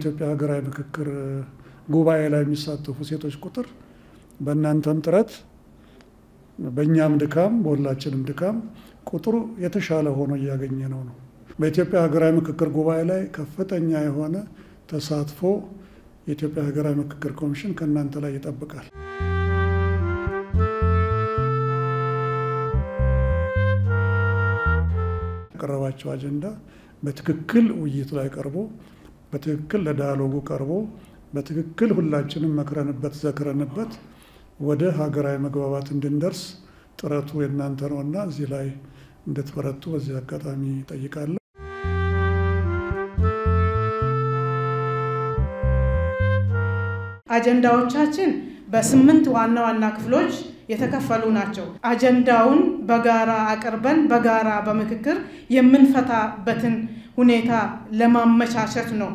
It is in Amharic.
በኢትዮጵያ ሀገራዊ ምክክር ጉባኤ ላይ የሚሳተፉ ሴቶች ቁጥር በእናንተም ጥረት በእኛም ድካም በሁላችንም ድካም ቁጥሩ የተሻለ ሆኖ እያገኘነው ነው። በኢትዮጵያ ሀገራዊ ምክክር ጉባኤ ላይ ከፍተኛ የሆነ ተሳትፎ የኢትዮጵያ ሀገራዊ ምክክር ኮሚሽን ከእናንተ ላይ ይጠብቃል። ቀረባቸው አጀንዳ በትክክል ውይይት ላይ ቀርቦ በትክክል ለዳያሎጉ ቀርቦ በትክክል ሁላችንም መክረንበት ዘክረንበት ወደ ሀገራዊ መግባባት እንድንደርስ ጥረቱ የእናንተ ነውና እዚህ ላይ እንድትበረቱ በዚህ አጋጣሚ ጠይቃለሁ። አጀንዳዎቻችን በ8 ዋና ዋና ክፍሎች የተከፈሉ ናቸው። አጀንዳውን በጋራ አቅርበን በጋራ በምክክር የምንፈታበትን ሁኔታ ለማመቻቸት ነው።